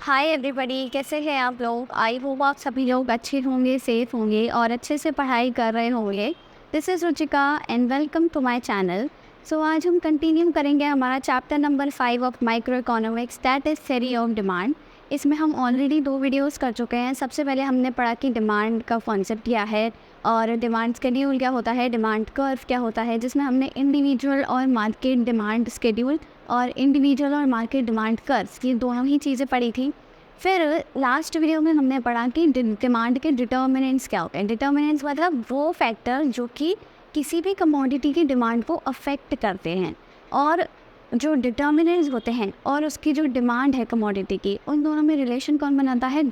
Hi everybody, कैसे हैं आप लोग। आई होप आप सभी लोग अच्छे होंगे, सेफ होंगे और अच्छे से पढ़ाई कर रहे होंगे। This is Ruchika and welcome to my channel. So आज हम कंटिन्यू करेंगे हमारा chapter number 5 of micro economics, that is theory of demand. इसमें हम ऑलरेडी 2 वीडियोस कर चुके हैं। सबसे पहले हमने पढ़ा कि डिमांड का कॉन्सेप्ट क्या है और डिमांड स्केड्यूल क्या होता है, डिमांड कर्व क्या होता है, जिसमें हमने इंडिविजुअल और मार्केट डिमांड स्केड्यूल और इंडिविजुअल और मार्केट डिमांड कर्व्स, ये दोनों ही चीज़ें पढ़ी थी। फिर लास्ट वीडियो में हमने पढ़ा कि डिमांड के डिटर्मिनेंट्स क्या होते हैं। डिटर्मिनेंट्स मतलब वो फैक्टर जो कि किसी भी कमोडिटी की डिमांड को अफेक्ट करते हैं, और जो डिटर्मिनेंट्स होते हैं और उसकी जो डिमांड है कमोडिटी की, उन दोनों में रिलेशन कौन बनाता है,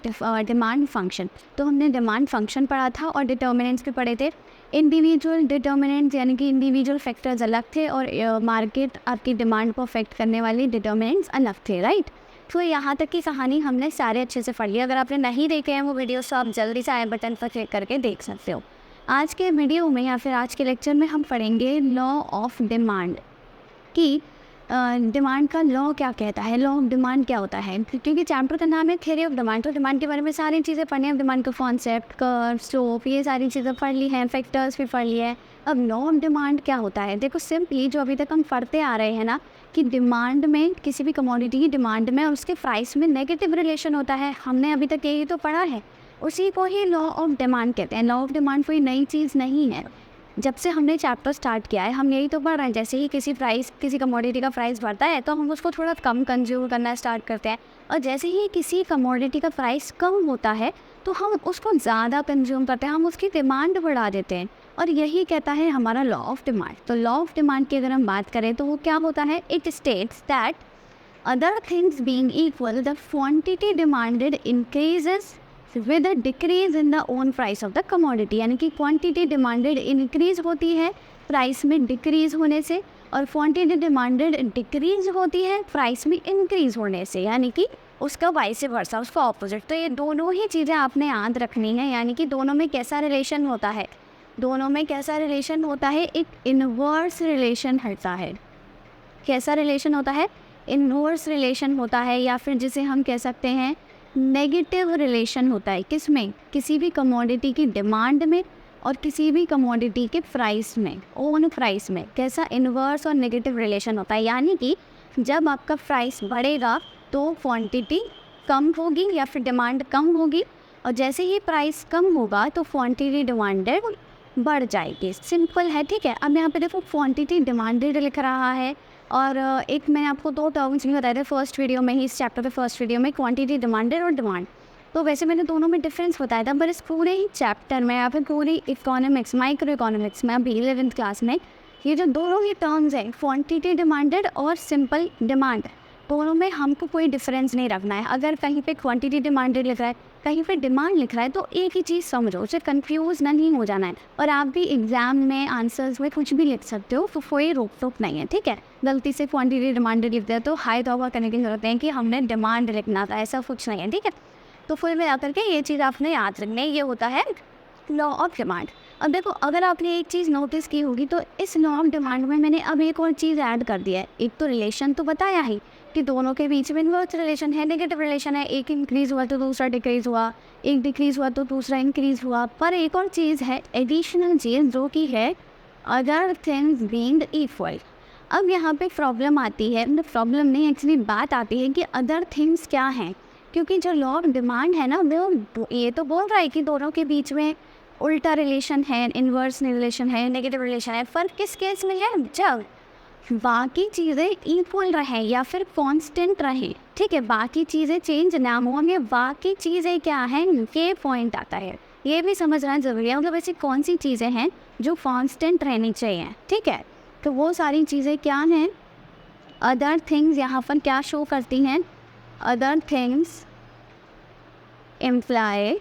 डिमांड फंक्शन। तो हमने डिमांड फंक्शन पढ़ा था और डिटर्मिनेंट्स भी पढ़े थे। इंडिविजुअल डिटर्मिनेंट्स यानी कि इंडिविजुअल फैक्टर्स अलग थे और मार्केट आपकी डिमांड को अफेक्ट करने वाले डिटर्मिनेंट्स अलग थे, राइट। तो यहाँ तक की कहानी हमने सारे अच्छे से पढ़ लिया। अगर आपने नहीं देखे हैं वो वीडियोस तो आप जल्दी से आई बटन पर क्लिक करके देख सकते हो। आज के वीडियो में या फिर आज के लेक्चर में हम पढ़ेंगे लॉ ऑफ डिमांड कि डिमांड का लॉ क्या कहता है, लॉ ऑफ डिमांड क्या होता है। क्योंकि चैप्टर का नाम है थ्योरी ऑफ डिमांड, तो डिमांड के बारे में सारी चीज़ें पढ़नी है। डिमांड का कॉन्सेप्ट, कर्व, स्लोप, ये सारी चीज़ें पढ़ ली हैं, फैक्टर्स भी पढ़ लिए हैं। अब लॉ ऑफ डिमांड क्या होता है, देखो सिंपली जो अभी तक हम पढ़ते आ रहे हैं ना, कि डिमांड में, किसी भी कमोडिटी की डिमांड में और उसके प्राइस में नेगेटिव रिलेशन होता है। हमने अभी तक यही तो पढ़ा है, उसी को ही लॉ ऑफ डिमांड कहते हैं। लॉ ऑफ डिमांड कोई नई चीज़ नहीं है। जब से हमने चैप्टर स्टार्ट किया है हम यही तो पढ़ रहे हैं। जैसे ही किसी कमोडिटी का प्राइस बढ़ता है तो हम उसको थोड़ा कम कंज्यूम करना स्टार्ट करते हैं, और जैसे ही किसी कमोडिटी का प्राइस कम होता है तो हम उसको ज़्यादा कंज्यूम करते हैं, हम उसकी डिमांड बढ़ा देते हैं। और यही कहता है हमारा लॉ ऑफ डिमांड। तो लॉ ऑफ डिमांड की अगर हम बात करें तो वो क्या होता है, it states that other things being equal the quantity demanded increases with a decrease in the own price of the commodity. यानी कि क्वांटिटी डिमांडेड इंक्रीज होती है प्राइस में डिक्रीज होने से, और क्वांटिटी डिमांडेड डिक्रीज होती है प्राइस में इंक्रीज होने से, यानी कि उसका वाइस वर्सा, उसका ऑपोजिट। तो ये दोनों ही चीज़ें आपने याद रखनी है। यानी कि दोनों में कैसा रिलेशन होता है, दोनों में कैसा रिलेशन होता है, एक इनवर्स रिलेशन होता है। कैसा रिलेशन होता है, इनवर्स रिलेशन होता है, या फिर जिसे हम कह सकते हैं नेगेटिव रिलेशन होता है। किस में, किसी भी कमोडिटी की डिमांड में और किसी भी कमोडिटी के प्राइस में, ओन प्राइस में कैसा इनवर्स और नेगेटिव रिलेशन होता है। यानी कि जब आपका प्राइस बढ़ेगा तो क्वांटिटी कम होगी या फिर डिमांड कम होगी, और जैसे ही प्राइस कम होगा तो क्वांटिटी डिमांडेड बढ़ जाएगी। सिंपल है, ठीक है। अब यहाँ पे देखो क्वांटिटी डिमांडेड लिख रहा है, और एक मैंने आपको 2 टर्म्स भी बताए थे फर्स्ट वीडियो में ही, इस चैप्टर के फर्स्ट वीडियो में, क्वांटिटी डिमांडेड और डिमांड। तो वैसे मैंने दोनों में डिफरेंस बताया था, पर इस पूरे ही चैप्टर में या फिर पूरी इकोनॉमिक्स, माइक्रो इकोनॉमिक्स में अभी 11th क्लास में ये जो दोनों ही टर्म्स हैं, क्वांटिटी डिमांडेड और सिंपल डिमांड, दोनों में हमको कोई डिफरेंस नहीं रखना है। अगर कहीं पे क्वांटिटी डिमांडेड लिख रहा है, कहीं पे डिमांड लिख रहा है, तो एक ही चीज़ समझो, उसे कंफ्यूज नहीं हो जाना है। और आप भी एग्जाम में आंसर्स में कुछ भी लिख सकते हो, तो कोई रोक टोक नहीं है, ठीक है। गलती से क्वांटिटी डिमांडेड लिख दिया तो हाई तौबा करने की जरूरत है कि हमने डिमांड लिखना था, ऐसा कुछ नहीं है, ठीक है। तो फिर में आकर के ये चीज़ आपने याद रखनी है, ये होता है लॉ ऑफ डिमांड। अब देखो, अगर आपने एक चीज़ नोटिस की होगी तो इस लॉ ऑफ डिमांड में मैंने अब एक और चीज़ ऐड कर दिया है। एक तो रिलेशन तो बताया ही कि दोनों के बीच में इनवर्स रिलेशन है, नेगेटिव रिलेशन है। एक इंक्रीज़ हुआ तो दूसरा डिक्रीज़ हुआ, एक डिक्रीज़ हुआ तो दूसरा इंक्रीज़ हुआ। पर एक और चीज़ है, एडिशनल चीज़, जो कि है अदर थिंग्स बीइंग इक्वल। अब यहाँ पे प्रॉब्लम आती है, मतलब प्रॉब्लम नहीं, एक्चुअली बात आती है कि अदर थिंग्स क्या हैं। क्योंकि जो लॉ ऑफ डिमांड है ना, वो ये तो बोल रहा है कि दोनों के बीच में उल्टा रिलेशन है, इन्वर्स रिलेशन है, नेगेटिव रिलेशन है। फ़र्क किस केस में है, जब बाकी चीज़ें इक्वल रहें या फिर कांस्टेंट रहें, ठीक है, बाकी चीज़ें चेंज ना होंगे, बाकी चीज़ें क्या हैं, ये पॉइंट आता है। ये भी समझना ज़रूरी है, मतलब ऐसी कौन सी चीज़ें हैं जो कांस्टेंट रहनी चाहिए, ठीक है। तो वो सारी चीज़ें क्या हैं, अदर थिंग्स यहाँ पर क्या शो करती हैं, other things imply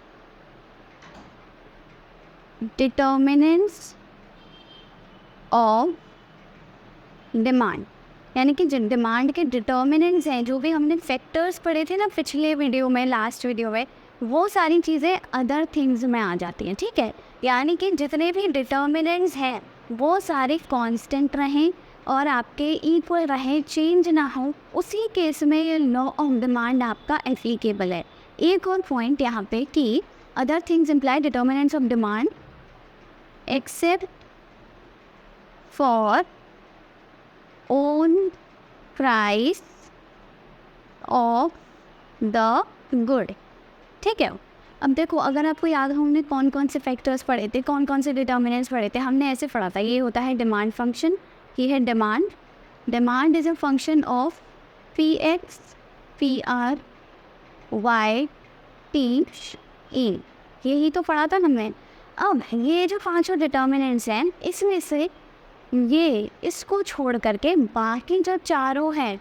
determinants of demand. यानी कि डिमांड के डिटर्मिनेंट्स हैं, जो भी हमने फैक्टर्स पढ़े थे ना पिछले वीडियो में, लास्ट वीडियो में, वो सारी चीज़ें अदर थिंग्स में आ जाती हैं, ठीक है। यानी कि जितने भी डिटर्मिनेंट्स हैं वो सारे कांस्टेंट रहें और आपके इक्वल रहे, चेंज ना हो, उसी केस में ये लॉ ऑफ डिमांड आपका एप्लीकेबल है। एक और पॉइंट यहाँ पे कि other things imply determinants of demand except for own price of the good. ठीक है, अब देखो अगर आपको याद हो हमने कौन कौन से फैक्टर्स पढ़े थे, कौन कौन से डिटर्मिनेंट्स पढ़े थे, हमने ऐसे पढ़ा था। ये होता है डिमांड फंक्शन, ये है demand. Demand is a function of P X P R Y T E, यही तो पढ़ा था हमने। अब ये जो पांचों डिटर्मिनेंट्स हैं इसमें से ये इसको छोड़ करके बाकी जो चारों हैं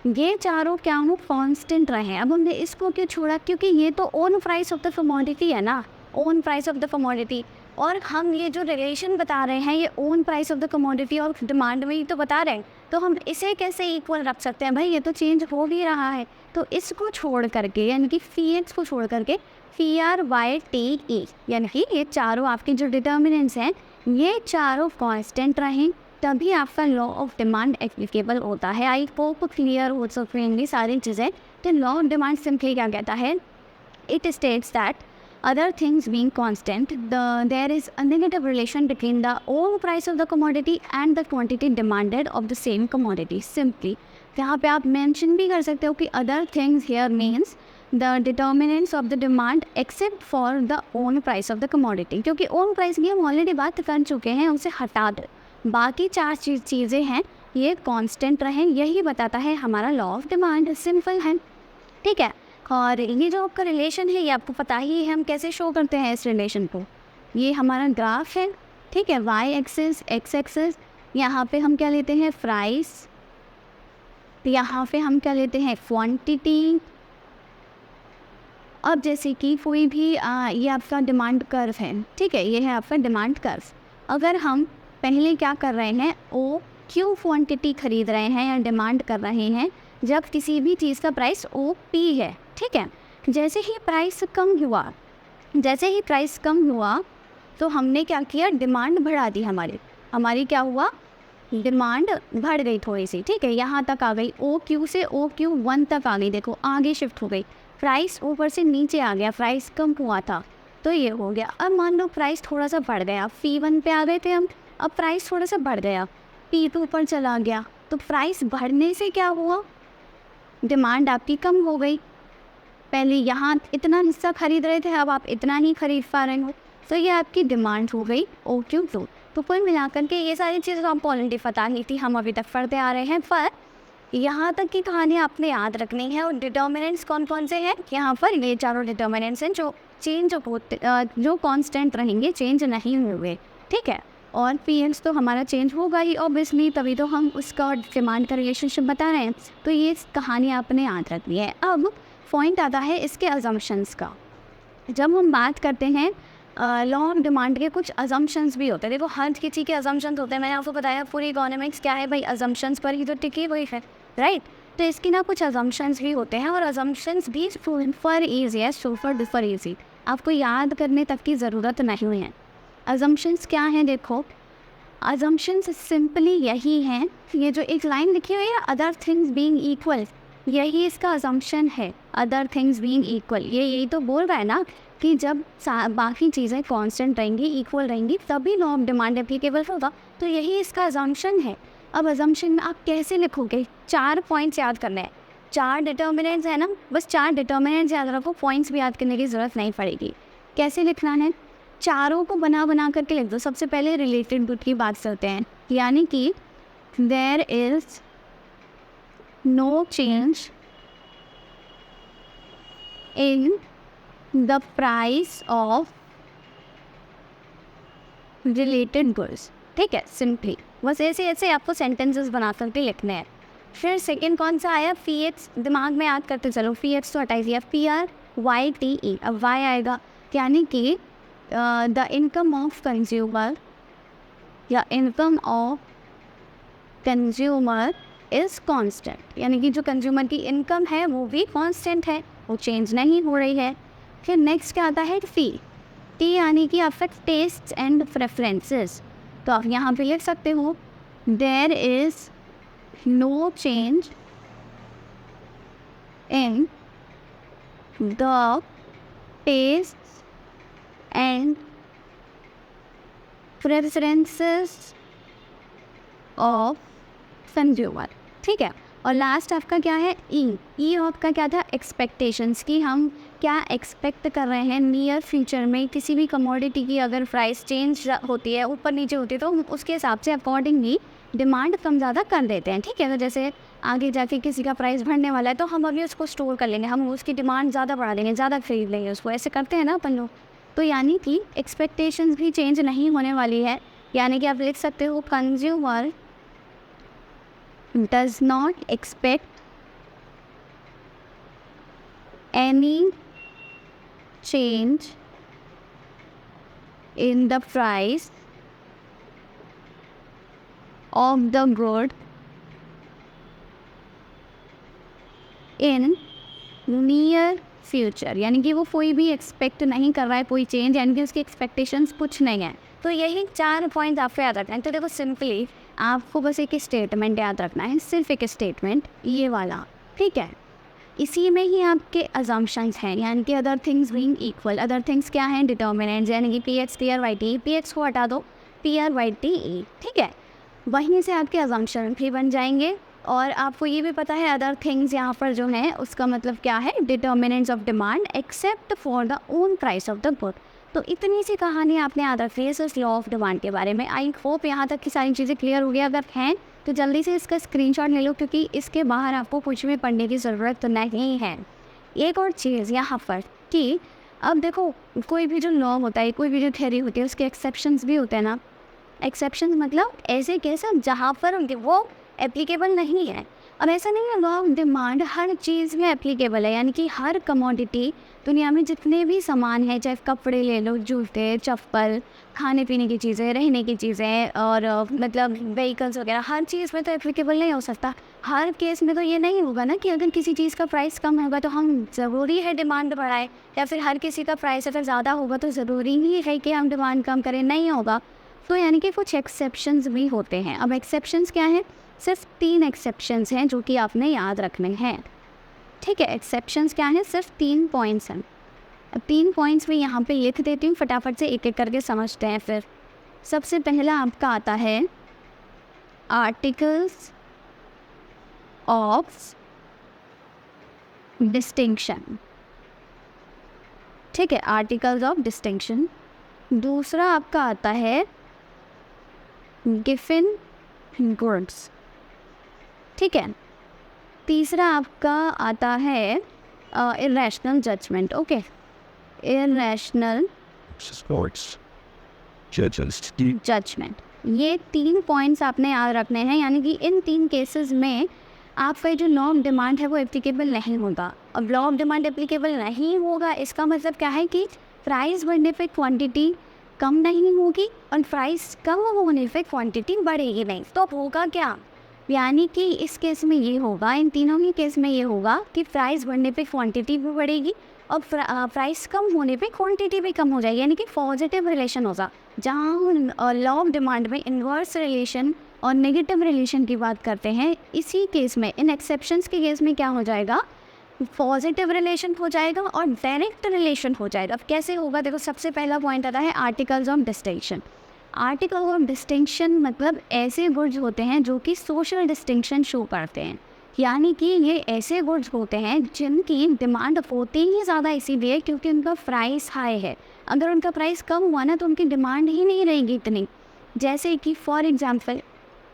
ये चारों क्या हो, कांस्टेंट रहे। अब हमने इसको क्यों छोड़ा, क्योंकि ये तो own price of the commodity है ना, own price of the commodity. और हम ये जो रिलेशन बता रहे हैं ये own price of the commodity और डिमांड में ही तो बता रहे हैं, तो हम इसे कैसे इक्वल रख सकते हैं भाई, ये तो चेंज हो भी रहा है। तो इसको छोड़ करके यानी कि फी एक्स को छोड़ करके फी आर वाई टी ई, यानी कि ये चारों आपके जो डिटर्मिनेंट्स हैं ये चारों कांस्टेंट रहें, तभी आपका लॉ ऑफ डिमांड एप्लीकेबल होता है। आई होप क्लियर हो सकेंगी सारी चीज़ें। तो लॉ ऑफ डिमांड सिंपली क्या कहता है, it states that other things being constant, there is a negative relation between the own price of the commodity and the quantity demanded of the same commodity. Simply यहाँ पे आप mention भी कर सकते हो कि other things here means the determinants of the demand except for the own price of the commodity, क्योंकि own price की हम ऑलरेडी बात कर चुके हैं, उसे हटा दो। बाकी चार चीज़ें हैं ये constant रहें, यही बताता है हमारा लॉ ऑफ डिमांड। सिंपल है, ठीक है। और ये जो आपका रिलेशन है ये आपको पता ही है हम कैसे शो करते हैं इस रिलेशन को। ये हमारा ग्राफ है, ठीक है, वाई एक्सिस एक्स एक्सिस, यहाँ पे हम क्या लेते हैं प्राइस, यहाँ पे हम क्या लेते हैं क्वांटिटी। अब जैसे कि कोई भी ये आपका डिमांड कर्व है, ठीक है, ये है आपका डिमांड कर्व। अगर हम पहले क्या कर रहे हैं, ओ क्यू क्वांटिटी खरीद रहे हैं या डिमांड कर रहे हैं जब किसी भी चीज़ का प्राइस ओ पी है, ठीक है। जैसे ही प्राइस कम हुआ तो हमने क्या किया, डिमांड बढ़ा दी। हमारी क्या हुआ, डिमांड बढ़ गई थोड़ी सी, ठीक है, यहाँ तक आ गई, ओ क्यू से ओ क्यू 1 तक आ गई, देखो आगे शिफ्ट हो गई। प्राइस ऊपर से नीचे आ गया, प्राइस कम हुआ था तो ये हो गया। अब मान लो प्राइस थोड़ा सा बढ़ गया, P1 पे आ गए थे हम, अब प्राइस थोड़ा सा बढ़ गया, P2 पर चला गया, तो प्राइस बढ़ने से क्या हुआ, डिमांड आपकी कम हो गई। पहले यहाँ इतना हिस्सा खरीद रहे थे, अब आप इतना ही खरीद पा रहे हो, तो ये आपकी डिमांड हो गई ओ क्यू 2। तो कुल मिलाकर के ये सारी चीज़ें आपको ऑलरेडी पता नहीं थी, हम अभी तक पढ़ते आ रहे हैं, पर यहाँ तक की कहानी आपने याद रखनी है। और डिटर्मिनेंट्स कौन कौन से हैं, यहाँ पर ये चारों डिटर्मिनेंट्स हैं जो चेंज होते, जो कांस्टेंट रहेंगे, चेंज नहीं हुए, ठीक है। और पी एक्स तो हमारा चेंज होगा ही ऑब्वियसली, तभी तो हम उसका डिमांड का रिलेशनशिप बता रहे हैं। तो ये कहानी आपने याद रखनी है। अब पॉइंट आता है इसके अजम्पशंस का। जब हम बात करते हैं लॉ ऑफ डिमांड के कुछ अजम्पशंस भी होते हैं। देखो हर किसी के अजम्पशंस होते हैं, मैंने आपको बताया पूरी इकोनॉमिक्स क्या है भाई, अजम्पशंस पर ही तो टिकी हुई है, राइट। तो इसकी ना कुछ अजम्पशंस भी होते हैं, और अजम्पशंस भी फॉर ईजी है, फॉर ईजी, आपको याद करने तक की ज़रूरत नहीं है। अजम्पशंस क्या हैं, देखो अजम्पशंस सिंपली यही हैं, ये जो एक लाइन लिखी हुई है अदर थिंग्स बीइंग इक्वल, यही इसका अजम्पशन है, अदर थिंग्स बीइंग इक्वल। ये यही तो बोल रहा है ना कि जब बाकी चीज़ें कांस्टेंट रहेंगी, इक्वल रहेंगी, तभी लॉ ऑफ डिमांड एप्लीकेबल होगा। तो यही इसका अजम्पशन है। अब अजम्पशन आप कैसे लिखोगे, 4 पॉइंट्स याद करने हैं, 4 डिटर्मिनेंट्स है ना, बस 4 डिटर्मिनेंट्स याद रखो, पॉइंट्स भी याद करने की ज़रूरत नहीं पड़ेगी। कैसे लिखना है, चारों को बना करके लिख दो। सबसे पहले रिलेटेड गुड की बात करते हैं, यानी कि there is no change in the price of related goods, ठीक है, सिंपली बस ऐसे आपको सेंटेंसेस बना करके लिखने हैं। फिर सेकंड कौन सा आया, फी एक्स, दिमाग में याद करते चलो, फी एक्स तो हटाई दिया, P R Y T E, अब वाई आएगा, यानी कि द इनकम ऑफ कंज्यूमर या income of consumer is constant, यानी कि जो कंज्यूमर की इनकम है वो भी कांस्टेंट है, वो चेंज नहीं हो रही है। फिर नेक्स्ट क्या आता है, टी, टी यानी कि आपका टेस्ट एंड प्रेफरेंसेस, तो आप यहाँ पे लिख सकते हो there is no change in the tastes and preferences of consumer. ठीक है, और लास्ट आपका क्या है, ई आपका क्या था, एक्सपेक्टेशंस, की हम क्या एक्सपेक्ट कर रहे हैं नियर फ्यूचर में किसी भी कमोडिटी की अगर प्राइस चेंज होती है, ऊपर नीचे होती है, तो उसके हिसाब से अकॉर्डिंगली डिमांड कम ज़्यादा कर देते हैं। ठीक है, तो जैसे आगे जाके किसी का प्राइस बढ़ने वाला है तो हम अभी उसको स्टोर कर लेंगे, हम उसकी डिमांड ज़्यादा बढ़ा देंगे, ज़्यादा खरीद लेंगे उसको, ऐसे करते हैं ना अपन लोग। तो यानी कि एक्सपेक्टेशंस भी चेंज नहीं होने वाली है, यानी कि आप लिख सकते हो consumer does not expect any change in the price of the good in near future, यानी कि वो कोई भी एक्सपेक्ट नहीं कर रहा है कोई चेंज, यानी कि उसकी एक्सपेक्टेशंस कुछ नहीं है। तो यही 4 पॉइंट आपको याद रखना है। तो देखो सिंपली आपको बस एक स्टेटमेंट याद रखना है, सिर्फ एक स्टेटमेंट ये वाला। ठीक है, इसी में ही आपके अजम्पशंस हैं, यानी कि other things being equal. Other things क्या हैं, डिटर्मिनेंट्स, यानी कि P X T R Y T, P X को हटा दो, P R Y T E. ठीक है, वहीं से आपके अजम्पशन भी बन जाएंगे। और आपको ये भी पता है अदर थिंग्स यहाँ पर जो है उसका मतलब क्या है, determinants of demand except for the own price of the good. तो इतनी सी कहानी आपने याद रखी है इस लॉ ऑफ डिमांड के बारे में। आई होप यहाँ तक की सारी चीज़ें क्लियर हो गई। अगर हैं तो जल्दी से इसका स्क्रीनशॉट ले लो, क्योंकि इसके बाहर आपको कुछ भी पढ़ने की ज़रूरत तो नहीं है। एक और चीज़ यहाँ पर कि अब देखो कोई भी जो लॉ होता है, कोई भी जो थ्योरी होती है, उसके एक्सेप्शंस भी होते हैं ना। एक्सेप्शंस मतलब ऐसे केस जहाँ पर वो एप्लीकेबल नहीं है। अब ऐसा नहीं है, लॉ ऑफ डिमांड हर चीज़ में एप्लीकेबल है, यानी कि हर कमोडिटी, दुनिया में जितने भी सामान हैं, चाहे कपड़े ले लो, जूते, चप्पल, खाने पीने की चीज़ें, रहने की चीज़ें, और मतलब व्हीकल्स वगैरह, हर चीज़ में तो एप्लीकेबल नहीं हो सकता। हर केस में तो ये नहीं होगा ना कि अगर किसी चीज़ का प्राइस कम होगा तो हम ज़रूरी है डिमांड बढ़ाएं, या फिर हर किसी का प्राइस अगर ज़्यादा होगा तो ज़रूरी ही है कि हम डिमांड कम करें, नहीं होगा। तो यानी कि कुछ एक्सेप्शंस भी होते हैं। अब एक्सेप्शंस क्या हैं, सिर्फ 3 एक्सेप्शंस हैं जो कि आपने याद रखने हैं। ठीक है, एक्सेप्शंस क्या हैं, सिर्फ 3 पॉइंट्स हैं। अब 3 पॉइंट्स में यहाँ पे लिख देती हूँ, फटाफट से एक एक करके समझते हैं। फिर सबसे पहला आपका आता है आर्टिकल्स ऑफ डिस्टिंक्शन। ठीक है, आर्टिकल्स ऑफ डिस्टिंक्शन। दूसरा आपका आता है गिवन गुड्स। ठीक है, तीसरा आपका आता है irrational judgement. Okay, irrational judgement. ये 3 पॉइंट्स आपने याद रखने हैं, यानी कि इन 3 केसेस में आपका जो लॉ ऑफ डिमांड है वो एप्लीकेबल नहीं होगा। अब लॉ ऑफ डिमांड एप्लीकेबल नहीं होगा, इसका मतलब क्या है कि प्राइस बढ़ने पे क्वांटिटी कम नहीं होगी और प्राइस कम होने पे क्वांटिटी बढ़ेगी नहीं। तो अब होगा क्या, यानी कि इस केस में ये होगा, इन तीनों ही केस में ये होगा कि प्राइस बढ़ने पे क्वांटिटी भी बढ़ेगी और प्राइस कम होने पे क्वांटिटी भी कम हो जाएगी, यानी कि पॉजिटिव रिलेशन होगा। जहाँ लॉ ऑफ डिमांड में इन्वर्स रिलेशन और नेगेटिव रिलेशन की बात करते हैं, इसी केस में, इन एक्सेप्शंस के केस में क्या हो जाएगा, पॉजिटिव रिलेशन हो जाएगा और डायरेक्ट रिलेशन हो जाएगा। अब कैसे होगा, देखो सबसे पहला पॉइंट आता है articles of distinction. Article of distinction मतलब ऐसे गुड्स होते हैं जो कि सोशल डिस्टिंक्शन शो करते हैं, यानी कि ये ऐसे गुड्स होते हैं जिनकी डिमांड होती ही ज़्यादा इसीलिए क्योंकि उनका प्राइस हाई है। अगर उनका प्राइस कम हुआ ना तो उनकी डिमांड ही नहीं रहेगी इतनी। जैसे कि फॉर एग्जांपल,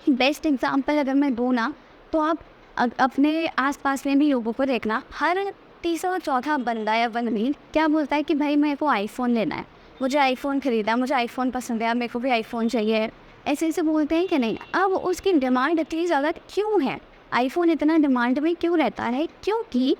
बेस्ट एग्जांपल अगर मैं दूँ ना, तो आप अपने आसपास में भी लोगों को देखना, हर तीसरा चौथा बंदा या बंदी क्या बोलता है कि भाई मेरे को आईफोन लेना है, मुझे आईफोन ख़रीदा, मुझे आईफोन पसंद है, मेरे को भी आईफोन चाहिए, ऐसे ऐसे बोलते हैं कि नहीं। अब उसकी डिमांड इतनी ज़्यादा क्यों है, आईफोन इतना डिमांड में क्यों रहता है, क्योंकि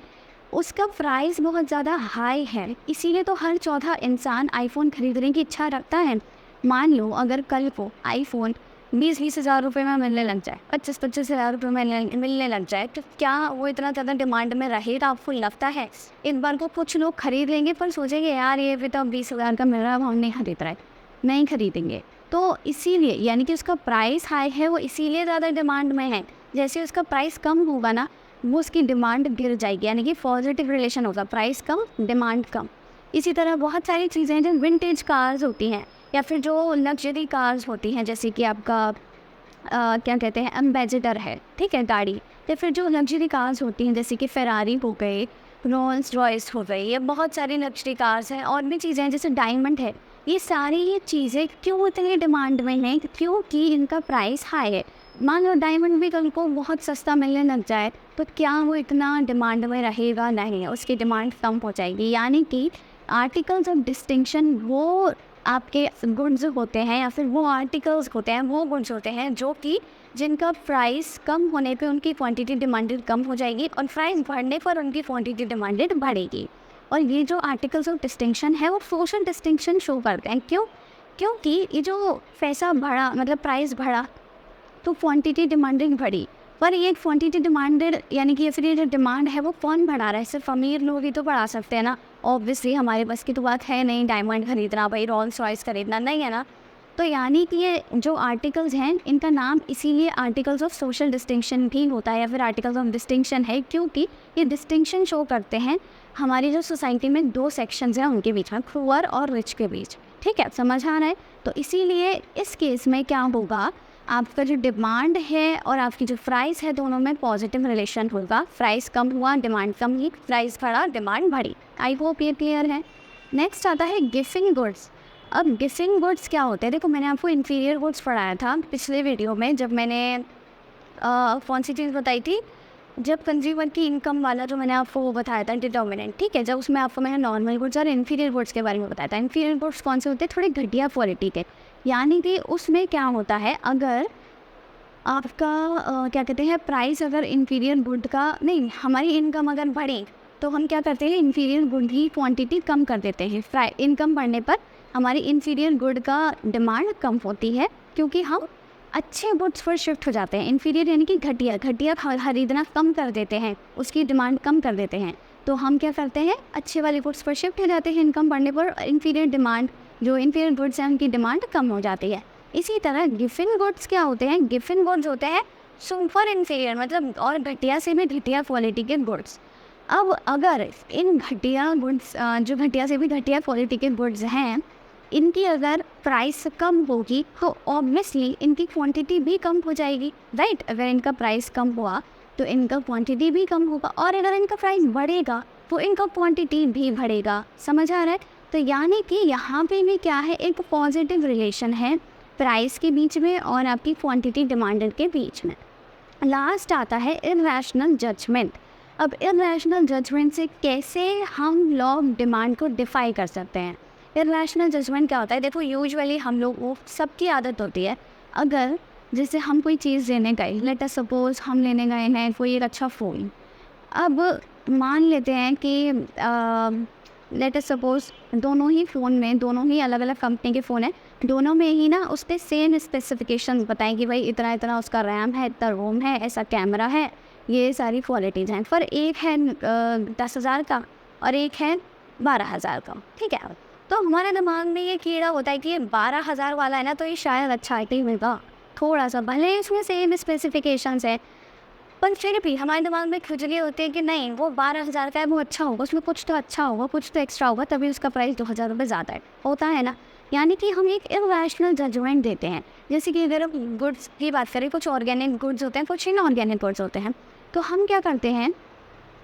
उसका प्राइस बहुत ज़्यादा हाई है, इसीलिए तो हर चौथा इंसान आईफोन ख़रीदने की इच्छा रखता है। मान लो अगर कल को आईफोन 20-20 हज़ार रुपये में मिलने लग जाए, 25-25 हज़ार रुपये में मिलने लग जाए, तो क्या वो इतना ज़्यादा डिमांड में रहेगा? आपको लगता है एक बार को कुछ लोग खरीद लेंगे पर सोचेंगे यार ये भी तो 20 हज़ार का मिल रहा है, हम नहीं खरीद रहे, नहीं खरीदेंगे। तो इसीलिए यानी कि उसका प्राइस हाई है, वो इसीलिए ज़्यादा डिमांड में है। जैसे उसका प्राइस कम होगा ना, वो उसकी डिमांड गिर जाएगी, यानी कि पॉजिटिव रिलेशन होगा, प्राइस कम डिमांड कम। इसी तरह बहुत सारी चीज़ें हैं जो विंटेज कार्स होती हैं या फिर जो लग्जरी कार्स होती हैं, जैसे कि आपका क्या कहते हैं एम्बेसडर है, ठीक है, गाड़ी। या फिर जो लग्जरी कार्स होती हैं जैसे कि फेरारी हो गई, रोल्स रॉयस हो गई, ये बहुत सारी लग्जरी कार्स हैं। और भी चीज़ें हैं जैसे डायमंड है। ये सारी ये चीज़ें क्यों इतनी डिमांड में हैं? क्योंकि इनका प्राइस हाई है। मान लो डायमंड भी कल को बहुत सस्ता मिलने लग जाए तो क्या वो इतना डिमांड में रहेगा? नहीं, उसकी डिमांड कम हो जाएगी। यानी कि आर्टिकल्स ऑफ डिस्टिंक्शन वो आपके गुड्स होते हैं या फिर वो आर्टिकल्स होते हैं, वो गुड्स होते हैं जो कि जिनका प्राइस कम होने पे उनकी क्वांटिटी डिमांडेड कम हो जाएगी और प्राइस बढ़ने पर उनकी क्वांटिटी डिमांडेड बढ़ेगी। और ये जो आर्टिकल्स ऑफ डिस्टिंक्शन है वो सोशल डिस्टिंक्शन शो करते हैं। क्यों? क्योंकि ये जो पैसा बढ़ा, मतलब प्राइस बढ़ा, तो क्वांटिटी डिमांडेड बढ़ी। पर ये क्वांटिटी डिमांडेड यानी कि फिर ये जो डिमांड है वो कौन बढ़ा रहा है? सिर्फ अमीर लोग ही तो बढ़ा सकते हैं ना। ऑब्वियसली हमारे बस की तो बात है नहीं डायमंड खरीदना, भाई रोल्स रॉयस खरीदना, नहीं है ना। तो यानी कि ये जो आर्टिकल्स हैं इनका नाम इसीलिए आर्टिकल्स ऑफ सोशल डिस्टिंक्शन भी होता है या फिर आर्टिकल्स ऑफ डिस्टिंक्शन है, क्योंकि ये डिस्टिंक्शन शो करते हैं हमारी जो सोसाइटी में दो सेक्शंस हैं उनके बीच में, पुअर और रिच के बीच। ठीक है, समझ आ रहा है? तो इसीलिए इस केस में क्या होगा, आपका जो डिमांड है और आपकी जो प्राइस है दोनों में पॉजिटिव रिलेशन होगा। प्राइस कम हुआ डिमांड कम हुई, प्राइस बढ़ा डिमांड बढ़ी। आई होप ये क्लियर है। नेक्स्ट आता है गिफ्टिंग गुड्स। अब गिफ्टिंग गुड्स क्या होते हैं? देखो, मैंने आपको इन्फीरियर गुड्स पढ़ाया था पिछले वीडियो में, जब मैंने कौन सी चीज़ बताई थी, जब कंज्यूमर की इनकम वाला जो मैंने आपको वो बताया था डिटर्मिनेंट। ठीक है, जब उसमें आपको मैंने नॉर्मल गुड्स और इन्फीरियर गुड्स के बारे में बताया था। इन्फीरियर गुड्स कौन से होते हैं? थोड़े घटिया क्वालिटी के। यानी कि उसमें क्या होता है, अगर आपका क्या कहते हैं प्राइस अगर इन्फीरियर गुड का नहीं, हमारी इनकम अगर बढ़े तो हम क्या करते हैं, इन्फीरियर गुड की क्वांटिटी कम कर देते हैं। इनकम बढ़ने पर हमारी इन्फीरियर गुड का डिमांड कम होती है, क्योंकि हम अच्छे गुड्स पर शिफ्ट हो जाते हैं। इन्फीरियर यानी कि घटिया घटिया खरीदना कम कर देते हैं, उसकी डिमांड कम कर देते हैं। तो हम क्या करते हैं, अच्छे वाले गुड्स पर शिफ्ट हो जाते हैं। इनकम बढ़ने पर इन्फीरियर डिमांड, जो इन्फीरियर गुड्स हैं उनकी डिमांड कम हो जाती है। इसी तरह गिफ्टिंग गुड्स क्या होते हैं? गिफ्टिंग गुड्स होते हैं सुपर इन्फीरियर, मतलब और घटिया से भी घटिया क्वालिटी के गुड्स। अब अगर इन घटिया गुड्स, जो घटिया से भी घटिया क्वालिटी के गुड्स हैं, इनकी अगर प्राइस कम होगी तो ऑब्वियसली इनकी क्वांटिटी भी कम हो जाएगी, राइट। अगर इनका प्राइस कम हुआ तो इनका क्वांटिटी भी कम होगा, और अगर इनका प्राइस बढ़ेगा तो इनका क्वांटिटी भी बढ़ेगा। समझ आ रहा है? तो यानी कि यहाँ पे भी क्या है, एक पॉजिटिव रिलेशन है प्राइस के बीच में और आपकी क्वांटिटी डिमांडेड के बीच में। लास्ट आता है इरैशनल जजमेंट। अब इरैशनल जजमेंट से कैसे हम लॉ ऑफ डिमांड को डिफाई कर सकते हैं? इरैशनल जजमेंट क्या होता है? देखो, यूजुअली हम लोग वो सबकी आदत होती है, अगर जैसे हम कोई चीज़ लेने गए, लेट अस सपोज हम लेने गए हैं कोई एक अच्छा फ़ोन। अब मान लेते हैं कि लेट अस सपोज दोनों ही फ़ोन में, दोनों ही अलग अलग कंपनी के फ़ोन हैं, दोनों में ही ना उस पर सेम स्पेसिफिकेशन बताएं कि भाई इतना इतना उसका रैम है, इतना रोम है, ऐसा कैमरा है, ये सारी क्वालिटीज़ हैं। पर एक है 10,000 का और एक है 12,000 का। ठीक है, तो हमारे दिमाग में ये कीड़ा होता है कि ये 12,000 वाला है ना, तो ये शायद अच्छा ही होगा थोड़ा सा, भले ही इसमें सेम स्पेसिफिकेशंस है, पर फिर भी हमारे दिमाग में खुजली होती है कि नहीं, वो 12,000 का है, वो अच्छा होगा, उसमें कुछ तो अच्छा होगा, कुछ तो एक्स्ट्रा होगा, तभी उसका प्राइस 2,000 रुपये ज़्यादा है, होता है ना। यानी कि हम एक इरैशनल जजमेंट देते हैं। जैसे कि अगर हम गुड्स की बात करें, कुछ ऑर्गेनिक गुड्स होते हैं, कुछ इनऑर्गेनिक गुड्स होते हैं। तो हम क्या करते हैं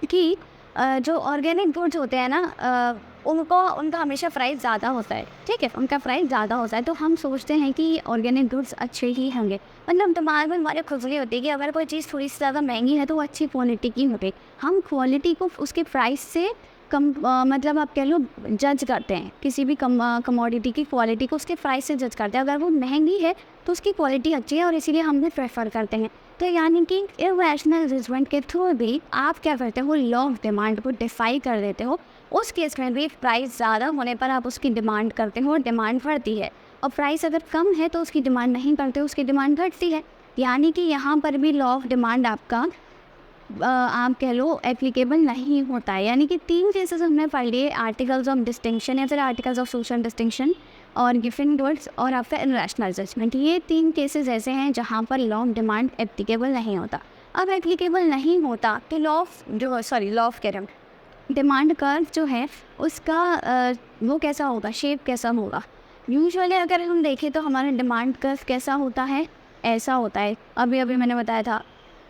कि जो ऑर्गेनिक गुड्स होते हैं ना, उनका हमेशा प्राइस ज़्यादा होता है। ठीक है, उनका प्राइस ज़्यादा होता है, तो हम सोचते हैं कि ऑर्गेनिक गुड्स अच्छे ही होंगे। मतलब दिमाग में हमारे खुजली होती है कि अगर कोई चीज़ थोड़ी सी ज़्यादा महंगी है तो वो अच्छी क्वालिटी की होगी। हम क्वालिटी को उसके प्राइस से कम मतलब आप कह लो जज करते हैं, किसी भी कमोडिटी की क्वालिटी को उसके प्राइस से जज करते हैं। अगर वो महंगी है तो उसकी क्वालिटी अच्छी है और इसीलिए हम भी प्रेफर करते हैं। तो यानी कि इरैशनल जजमेंट के थ्रू भी आप क्या करते हो, लॉ ऑफ डिमांड को डिफाई कर देते हो। उस केस में भी प्राइस ज़्यादा होने पर आप उसकी डिमांड करते हो और डिमांड बढ़ती है, और प्राइस अगर कम है तो उसकी डिमांड नहीं करते, उसकी डिमांड घटती है। यानी कि यहाँ पर भी लॉ ऑफ डिमांड आपका आप कह लो एप्लीकेबल नहीं होता है। यानी कि 3 केसेस हमने पढ़ लिए, आर्टिकल्स ऑफ डिस्टिंक्शन या फिर आर्टिकल्स ऑफ सोशल डिस्टिंक्शन, और गिफ्टिंग गुड्स और आपका इरैशनल जजमेंट। ये 3 केसेस ऐसे हैं जहाँ पर लॉ ऑफ डिमांड एप्लीकेबल नहीं होता। अब एप्लीकेबल नहीं होता तो लॉ ऑफ कह रहे हैं, डिमांड कर्व जो है उसका वो कैसा होगा, शेप कैसा होगा। यूजुअली अगर हम देखें तो हमारा डिमांड कर्व कैसा होता है, ऐसा होता है। अभी अभी मैंने बताया था,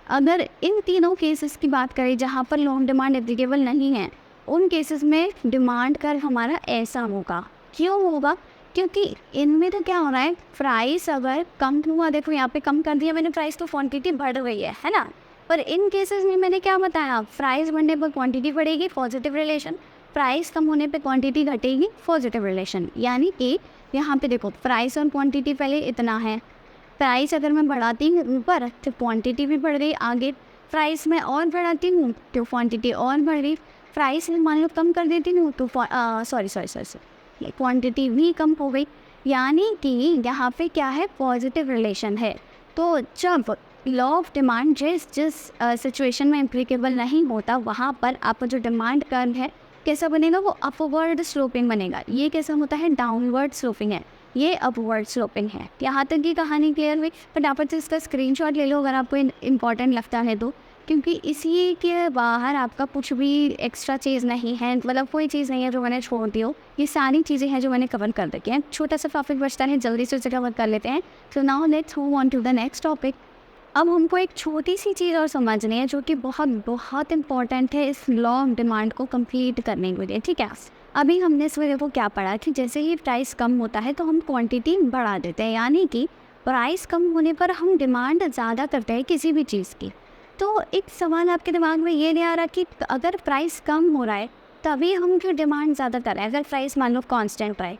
अगर इन तीनों केसेस की बात करें जहाँ पर लॉन्ग डिमांड एप्लीकेबल नहीं है, उन केसेस में डिमांड कर्व हमारा ऐसा होगा। क्यों होगा? क्योंकि इनमें तो क्या हो रहा है, प्राइस अगर कम हुआ, देखो यहाँ पे कम कर दिया मैंने प्राइस, तो क्वांटिटी बढ़ रही है ना। पर इन केसेस में मैंने क्या बताया, प्राइस बढ़ने पर क्वांटिटी बढ़ेगी, पॉजिटिव रिलेशन। प्राइस कम होने पे क्वांटिटी घटेगी, पॉजिटिव रिलेशन। यानी कि यहाँ पे देखो प्राइस और क्वांटिटी पहले इतना है, प्राइस अगर मैं बढ़ाती हूँ ऊपर तो क्वांटिटी भी बढ़ गई आगे, प्राइस में और बढ़ाती हूँ तो क्वांटिटी और बढ़ गई, प्राइस में मान लो कम कर देती हूँ तो क्वांटिटी भी कम हो गई। यानी कि यहाँ पे क्या है, पॉजिटिव रिलेशन है। तो जब लॉ ऑफ डिमांड जिस सिचुएशन में एप्लीकेबल नहीं होता, वहाँ पर आपका जो डिमांड कर्व है कैसा बनेगा, वो अपवर्ड स्लोपिंग बनेगा। ये कैसा होता है, डाउनवर्ड स्लोपिंग है, ये अपवर्ड स्लोपिंग है। यहाँ तक की कहानी क्लियर हुई। फटाफट से इसका स्क्रीनशॉट ले लो अगर आपको इम्पॉर्टेंट लगता है तो, क्योंकि इसी के बाहर आपका कुछ भी एक्स्ट्रा चीज़ नहीं है, मतलब कोई चीज़ नहीं है जो मैंने छोड़ दी हो। ये सारी चीज़ें हैं जो मैंने कवर कर रखी हैं। छोटा सा टॉपिक बचता है, जल्दी से उसे कवर कर लेते हैं। So now let's move on to the next topic. अब हमको एक छोटी सी चीज़ और समझनी है जो कि बहुत बहुत इंपॉर्टेंट है इस लॉ ऑफ डिमांड को कंप्लीट करने के लिए, ठीक है। अभी हमने इस वजह को क्या पढ़ा कि जैसे ही प्राइस कम होता है तो हम क्वांटिटी बढ़ा देते हैं, यानी कि प्राइस कम होने पर हम डिमांड ज़्यादा करते हैं किसी भी चीज़ की। तो एक सवाल आपके दिमाग में ये नहीं आ रहा कि अगर प्राइस कम हो रहा है तभी हम क्यों डिमांड ज़्यादा कर रहे हैं? अगर प्राइस मान लो कांस्टेंट रहा है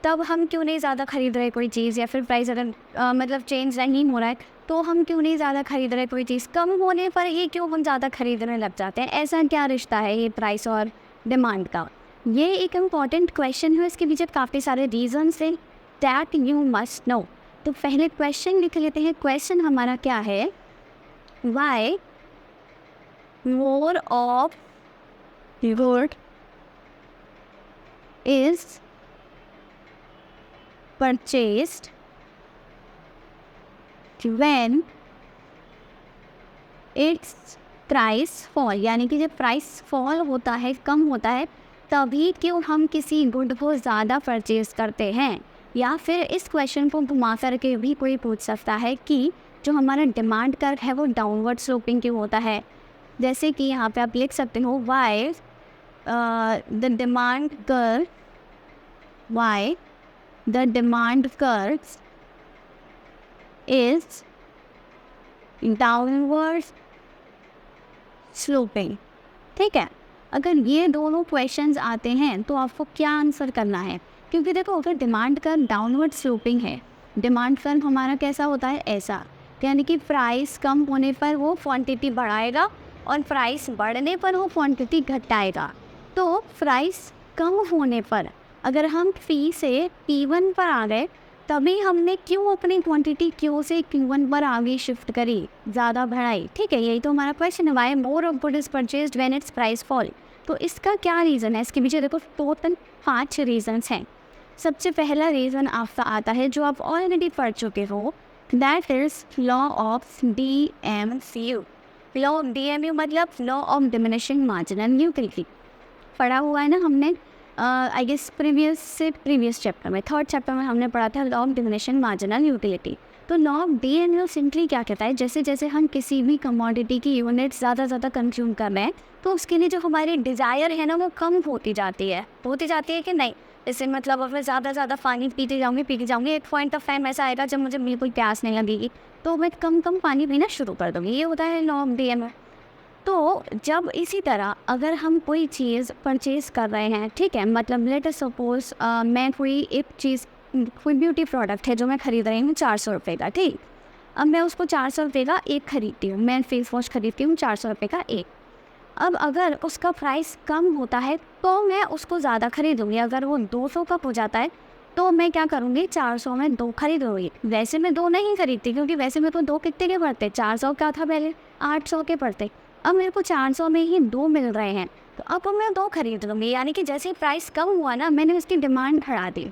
तब हम क्यों नहीं ज़्यादा खरीद रहे कोई चीज़, या फिर प्राइस अगर मतलब चेंज नहीं हो रहा है तो हम क्यों नहीं ज़्यादा खरीद रहे कोई चीज़? कम होने पर ही क्यों हम ज़्यादा खरीदने लग जाते हैं? ऐसा क्या रिश्ता है ये प्राइस और डिमांड का? ये एक इम्पॉर्टेंट क्वेश्चन है, इसके पीछे काफ़ी सारे रीजंस हैं दैट यू मस्ट नो। तो पहले क्वेश्चन लिख लेते हैं। क्वेश्चन हमारा क्या है, why more of good is purchased when its price fall, यानी कि जब प्राइस फॉल होता है, कम होता है, तभी क्यों हम किसी गुड को ज़्यादा परचेज करते हैं। या फिर इस क्वेश्चन को घुमा करके भी कोई पूछ सकता है कि जो हमारा डिमांड कर्व है वो डाउनवर्ड स्लोपिंग क्यों होता है। जैसे कि यहाँ पे आप लिख सकते हो, Y the demand curve is downward sloping, ठीक है। अगर ये दोनों क्वेश्चंस आते हैं तो आपको क्या आंसर करना है, क्योंकि देखो अगर डिमांड कर्व डाउनवर्ड स्लोपिंग है, डिमांड कर्व हमारा कैसा होता है, ऐसा, यानी कि प्राइस कम होने पर वो क्वांटिटी बढ़ाएगा और प्राइस बढ़ने पर वो क्वांटिटी घटाएगा। तो प्राइस कम होने पर अगर हम P से P1 पर आ गए तभी हमने क्यों अपनी क्वांटिटी Q से Q1 पर आगे शिफ्ट करी, ज़्यादा बढ़ाई, ठीक है। यही तो हमारा क्वेश्चन है, why more of good is purchased when its price fall. तो इसका क्या रीज़न है, इसके पीछे देखो टोटल 5 रीजंस हैं। सबसे पहला रीज़न आपका आता है जो आप ऑलरेडी पढ़ चुके हो, that is law of DMU। Law of DMU मतलब law of diminishing marginal utility. पढ़ा हुआ है ना हमने, आई गेस प्रीवियस चैप्टर में, 3rd चैप्टर में हमने पढ़ा था law of diminishing marginal utility. तो लॉ ऑफ DMU सिंपली क्या कहता है, जैसे जैसे हम किसी भी कमोडिटी की यूनिट ज़्यादा कंज्यूम कर रहे हैं तो उसके लिए जो हमारी डिज़ायर है ना वो कम होती जाती है कि नहीं। जैसे मतलब अब मैं ज़्यादा पानी पीते जाऊँगी, एक पॉइंट ऑफ टाइम ऐसा आएगा जब मुझे बिल्कुल प्यास नहीं लगेगी तो मैं कम पानी पीना शुरू कर दूँगी। ये होता है लॉ ऑफ DMU। तो जब इसी तरह अगर हम कोई चीज़ परचेज़ कर रहे हैं, ठीक है, मतलब लेट अस सपोज मैं कोई ब्यूटी प्रोडक्ट है जो मैं ख़रीद रही हूँ 400 रुपये का, ठीक। अब मैं उसको 400 रुपये का एक खरीदती हूँ, मैं फेस वॉश खरीदती हूँ 400 रुपये का एक। अब अगर उसका प्राइस कम होता है तो मैं उसको ज़्यादा खरीदूँगी। अगर वो 200 का हो जाता है तो मैं क्या करूँगी, 400 में 2 खरीदूँगी। वैसे मैं 2 नहीं खरीदती, क्योंकि वैसे मेरे को 2 कितने के पड़ते, 400 का था पहले, 800 के पड़ते। अब मेरे को 400 में ही 2 मिल रहे हैं तो अब मैं 2 खरीद लूँगी। यानी कि जैसे प्राइस कम हुआ ना, मैंने उसकी डिमांड बढ़ा दी।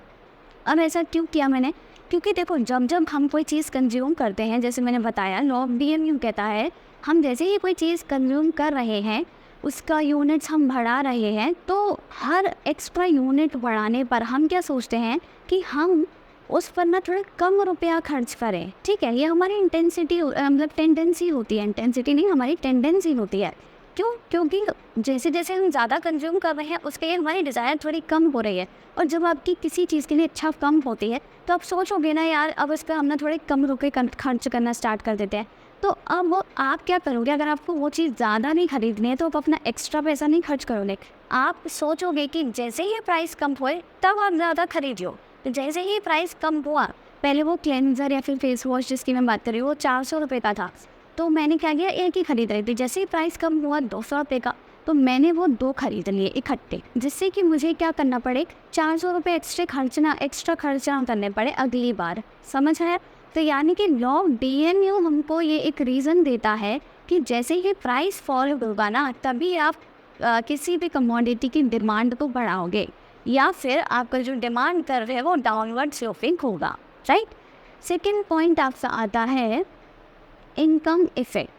अब ऐसा क्यों किया मैंने, क्योंकि देखो जब हम कोई चीज़ कंज्यूम करते हैं, जैसे मैंने बताया लॉ ऑफ DMU कहता है हम जैसे ही कोई चीज़ कंज्यूम कर रहे हैं, उसका यूनिट्स हम बढ़ा रहे हैं, तो हर एक्स्ट्रा यूनिट बढ़ाने पर हम क्या सोचते हैं कि हम उस पर ना थोड़ा कम रुपया खर्च करें। ठीक है, ये हमारी इंटेंसिटी मतलब टेंडेंसी होती है, इंटेंसिटी नहीं, हमारी टेंडेंसी होती है। क्यों? क्योंकि जैसे जैसे हम ज़्यादा कंज्यूम कर रहे हैं, उसके लिए हमारी डिज़ायर थोड़ी कम हो रही है। और जब आपकी किसी चीज़ के लिए इच्छा कम होती है, तो आप सोचोगे ना यार अब इस पर हम ना थोड़े कम रुपये खर्च करना स्टार्ट कर देते हैं। तो अब वो आप क्या करोगे, अगर आपको वो चीज़ ज़्यादा नहीं खरीदनी है तो आप अपना एक्स्ट्रा पैसा नहीं खर्च करोगे। आप सोचोगे कि जैसे ही प्राइस कम होए तब आप ज़्यादा खरीदियो। तो जैसे ही प्राइस कम हुआ, पहले वो क्लेंजर या फिर फेस वॉश जिसकी मैं बात कर रही हूँ वो 400 रुपये का था, तो मैंने क्या किया, एक ही खरीद रही थी। जैसे ही प्राइस कम हुआ 200 रुपये का, तो मैंने वो 2 खरीद लिए इकट्ठे, जिससे कि मुझे क्या करना पड़े, 400 रुपये एक्स्ट्रा खर्चा करने पड़े अगली बार। समझ आया? तो यानी कि लॉ ऑफ DMU हमको ये एक रीज़न देता है कि जैसे ही प्राइस फॉल होगा ना, तभी आप किसी भी कमोडिटी की डिमांड को बढ़ाओगे, या फिर आपका जो डिमांड कर रहे हैं वो डाउनवर्ड स्लोपिंग होगा। राइट। सेकेंड पॉइंट आपसे आता है इनकम इफ़ेक्ट।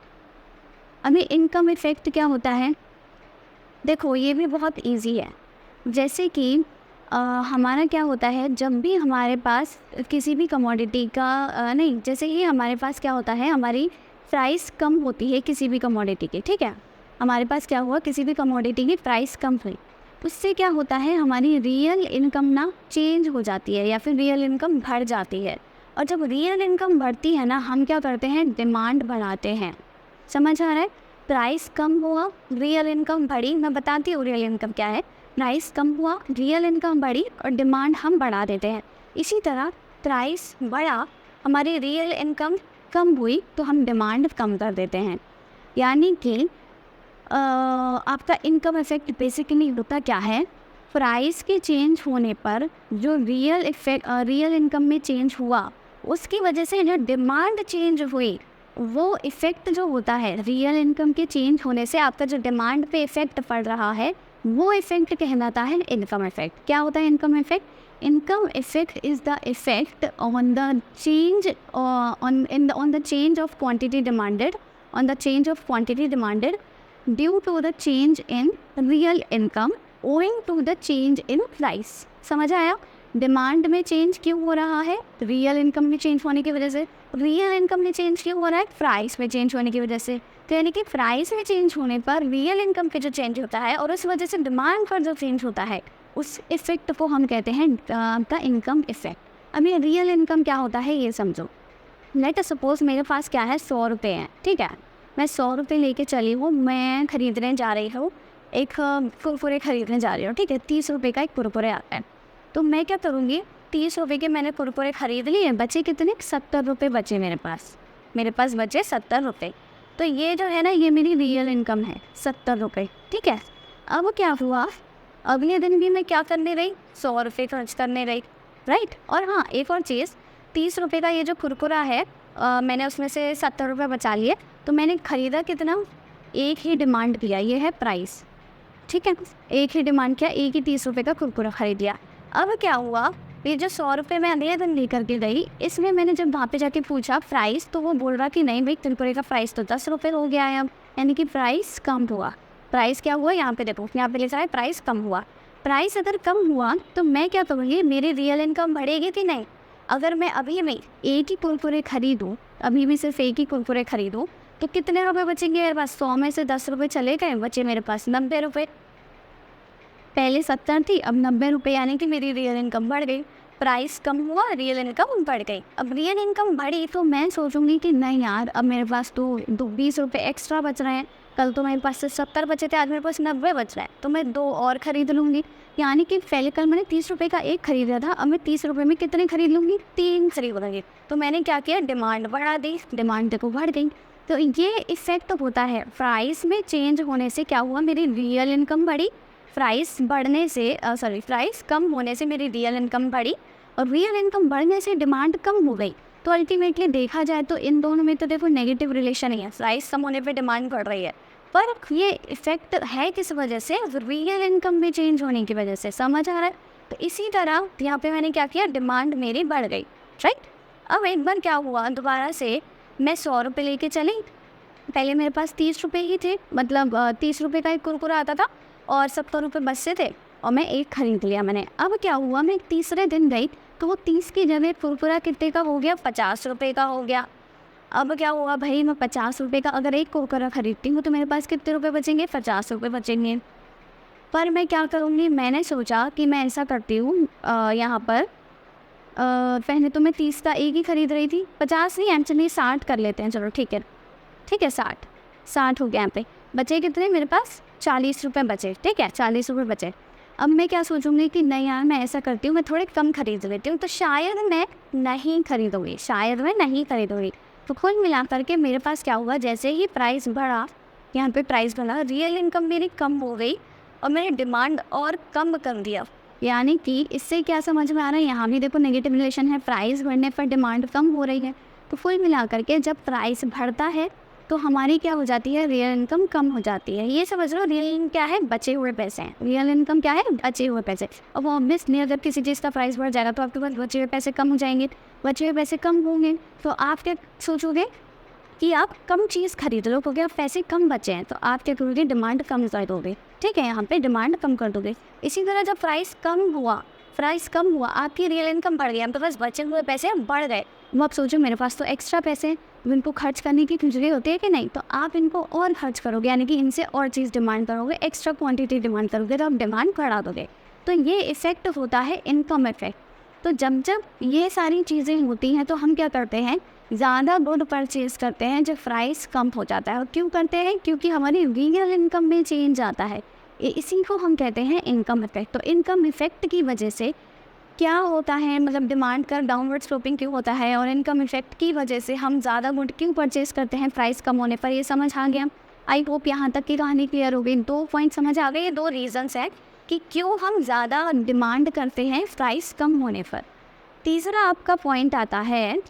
अभी इनकम इफ़ेक्ट क्या होता है, देखो ये भी बहुत इजी है। जैसे कि हमारा क्या होता है, जब भी हमारे पास किसी भी कमोडिटी का नहीं, जैसे ही हमारे पास क्या होता है, हमारी प्राइस कम होती है किसी भी कमोडिटी की। ठीक है, हमारे पास क्या हुआ, किसी भी कमोडिटी की प्राइस कम हुई, उससे क्या होता है, हमारी रियल इनकम ना चेंज हो जाती है, या फिर रियल इनकम बढ़ जाती है। और जब रियल इनकम बढ़ती है ना, हम क्या करते हैं, डिमांड बढ़ाते हैं। समझ आ रहा है? प्राइस कम हुआ, रियल इनकम बढ़ी। मैं बताती हूँ रियल इनकम क्या है। प्राइस कम हुआ, रियल इनकम बढ़ी और डिमांड हम बढ़ा देते हैं। इसी तरह प्राइस बढ़ा, हमारी रियल इनकम कम हुई, तो हम डिमांड कम कर देते हैं। यानी कि आपका इनकम इफेक्ट बेसिकली होता क्या है, प्राइस के चेंज होने पर जो रियल इनकम में चेंज हुआ, उसकी वजह से जो डिमांड चेंज हुई, वो इफ़ेक्ट जो होता है रियल इनकम के चेंज होने से आपका जो डिमांड पे इफ़ेक्ट पड़ रहा है, वो इफ़ेक्ट कहलाता है इनकम इफ़ेक्ट। क्या होता है income effect? Income effect is the effect on the change on the change of quantity demanded due to the change in real income owing to the change in price. समझ आया? Demand में change क्यों हो रहा है, real income में change होने की वजह से। रियल इनकम में चेंज क्यों हो रहा है, प्राइस में चेंज होने की वजह से। तो यानी कि प्राइस में चेंज होने पर रियल इनकम पे जो चेंज होता है, और उस वजह से डिमांड पर जो चेंज होता है, उस इफेक्ट को हम कहते हैं आपका इनकम इफेक्ट। अब ये रियल इनकम क्या होता है ये समझो। लेट सपोज मेरे पास क्या है, 100 रुपये हैं। ठीक है, मैं 100 रुपये लेके चली हूँ, मैं खरीदने जा रही हूँ, एक कुरकुरे खरीदने जा रही हूँ। ठीक है, 30 रुपये का एक कुरकुरे आता है। तो मैं क्या करूँगी, 30 रुपये के मैंने कुरकुरे खरीद लिए, बचे कितने, 70 रुपये बचे मेरे पास बचे 70 रुपये। तो ये जो है ना, ये मेरी रियल इनकम है, 70 रुपये। ठीक है, अब क्या हुआ, अगले दिन भी मैं क्या करने रही, 100 रुपये खर्च करने रही। राइट। और हाँ, एक और चीज़, 30 रुपये का ये जो कुरकुरा है, मैंने उसमें से 70 रुपये बचा लिए, तो मैंने ख़रीदा कितना, एक ही डिमांड किया, ये है प्राइस। ठीक है, एक ही डिमांड किया, एक ही 30 रुपये का कुरकुरा खरीद लिया। अब क्या हुआ, ये जो 100 रुपये मैं अगले दिन लेकर के गई, इसमें मैंने जब वहाँ पे जाके पूछा प्राइस, तो वो बोल रहा कि नहीं भाई, कुरकुरे का प्राइस तो 10 रुपये हो गया है अब। यानी कि प्राइस कम हुआ। प्राइस क्या हुआ, यहाँ पे देखो, यहाँ पे लिखा है प्राइस कम हुआ। प्राइस अगर कम हुआ तो मैं क्या करूँगी, मेरी रियल इनकम बढ़ेगी कि नहीं। अगर मैं अभी में एक ही कुरकुरे खरीदूँ, अभी भी सिर्फ एक ही कुरकुरे खरीदूँ, तो कितने रुपये बचेंगे मेरे पास, 100 में से 10 रुपये चले गए, बचे मेरे पास 90 रुपये। पहले 70 थी, अब 90 रुपये, यानी कि मेरी रियल इनकम बढ़ गई। प्राइस कम हुआ, रियल इनकम बढ़ गई। अब रियल इनकम बढ़ी तो मैं सोचूंगी कि नहीं यार, अब मेरे पास तो 20 रुपये एक्स्ट्रा बच रहे हैं। कल तो मेरे पास से 70 बचे थे, आज मेरे पास 90 बच रहा है, तो मैं 2 और ख़रीद लूँगी। यानी कि पहले कल मैंने 30 रुपये का एक खरीदा था, अब मैं 30 रुपये में कितने खरीद लूँगी, 3 खरीद लूँगी। तो मैंने क्या किया, डिमांड बढ़ा दी, डिमांड देखो बढ़ गई। तो ये इफ़ेक्ट होता है प्राइस में चेंज होने से। क्या हुआ, मेरी रियल इनकम बढ़ी, प्राइस कम होने से मेरी रियल इनकम बढ़ी, और रियल इनकम बढ़ने से डिमांड कम हो गई। तो अल्टीमेटली देखा जाए तो इन दोनों में तो देखो नेगेटिव रिलेशन ही है, प्राइस कम होने पे डिमांड बढ़ रही है, पर ये इफेक्ट है किस वजह से, रियल इनकम में चेंज होने की वजह से। समझ आ रहा है? तो इसी तरह यहाँ पे मैंने क्या किया, डिमांड मेरी बढ़ गई। राइट। अब एक बार क्या हुआ, दोबारा से मैं 100 रुपये लेके चली, पहले मेरे पास 30 रुपये ही थे, मतलब 30 रुपये का एक कुरकुरा आता था और 70 रुपये बचते थे और मैं एक ख़रीद लिया मैंने। अब क्या हुआ, मैं तीसरे दिन गई तो वो 30 की जगह कुरकुरा कितने का हो गया, 50 रुपये का हो गया। अब क्या हुआ भाई, मैं 50 रुपये का अगर एक कुरकुरा ख़रीदती हूँ तो मेरे पास कितने रुपये बचेंगे, 50 रुपये बचेंगे। पर मैं क्या करूँगी, मैंने सोचा कि मैं ऐसा करती हूँ, यहाँ पर पहले तो मैं 30 का एक ही ख़रीद रही थी, 50 नहीं एक्चुअली 60 कर लेते हैं, चलो ठीक है 60 हो गया। यहाँ पे बचे कितने मेरे पास, 40 रुपये बचे, ठीक है 40 रुपये बचे। अब मैं क्या सोचूंगी कि नहीं यार, मैं ऐसा करती हूँ, मैं थोड़े कम खरीद लेती हूँ, तो शायद मैं नहीं खरीदूँगी। तो कुल मिला करके मेरे पास क्या हुआ, जैसे ही प्राइस बढ़ा, यहाँ पे प्राइस बढ़ा, रियल इनकम मेरी कम हो गई और मैंने डिमांड और कम कर दिया। यानी कि इससे क्या समझ में आ रहा है, यहाँ भी देखो नेगेटिव रिलेशन है, प्राइस बढ़ने पर डिमांड कम हो रही है। तो कुल मिला करके जब प्राइस बढ़ता है तो हमारी क्या हो जाती है, रियल इनकम कम हो जाती है। ये समझ लो, रियल इनकम क्या है, बचे हुए पैसे हैं। रियल इनकम क्या है, बचे हुए पैसे। अब ऑब्वियसली अगर किसी चीज़ का प्राइस बढ़ जाएगा तो आपके पास बचे हुए पैसे कम हो जाएंगे, बचे हुए पैसे कम होंगे तो आप क्या सोचोगे कि आप कम चीज़ खरीद लो, क्योंकि आप पैसे कम बचे हैं तो आप क्या करोगे, डिमांड कम कर दोगे, ठीक है, यहाँ पे डिमांड कम कर दोगे। इसी तरह जब प्राइस कम हुआ आपकी रियल इनकम बढ़ गई, आपके पास बचे हुए पैसे बढ़ गए। अब आप सोचो मेरे पास तो एक्स्ट्रा पैसे हैं, इनको खर्च करने की खुजली होती है कि नहीं, तो आप इनको और खर्च करोगे, यानी कि इनसे और चीज़ डिमांड करोगे, एक्स्ट्रा क्वांटिटी डिमांड करोगे, तो आप डिमांड बढ़ा दोगे। तो ये इफ़ेक्ट होता है इनकम इफ़ेक्ट। तो जब ये सारी चीज़ें होती हैं तो हम क्या करते हैं, ज़्यादा गुड परचेज़ करते हैं जब प्राइस कम हो जाता है। और क्यों करते हैं, क्योंकि हमारी रियल इनकम में चेंज आता है, इसी को हम कहते हैं इनकम इफ़ेक्ट। तो इनकम इफ़ेक्ट की वजह से क्या होता है, मतलब डिमांड का डाउनवर्ड स्लोपिंग क्यों होता है और इनकम इफ़ेक्ट की वजह से हम ज़्यादा गुड क्यों परचेज़ करते हैं प्राइस कम होने पर, ये समझ आ गया। आई होप यहाँ तक की कहानी क्लियर हो गई। 2 पॉइंट समझ आ गए, ये 2 रीज़न्स हैं कि क्यों हम ज़्यादा डिमांड करते हैं प्राइस कम होने पर। तीसरा आपका पॉइंट आता है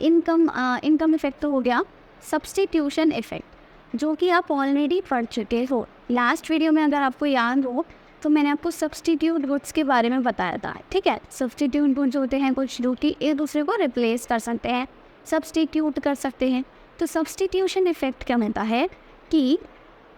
इनकम इफ़ेक्ट तो हो गया, सब्स्टिट्यूशन इफ़ेक्ट, जो कि आप ऑलरेडी पढ़ चुके हो। लास्ट वीडियो में अगर आपको याद हो तो मैंने आपको सब्स्टिट्यूट गुड्स के बारे में बताया था, ठीक है। सब्स्टिट्यूट गुड्स होते हैं कुछ जो कि एक दूसरे को रिप्लेस कर सकते हैं, सब्स्टिट्यूट कर सकते हैं। तो सब्स्टिट्यूशन इफ़ेक्ट क्या होता है कि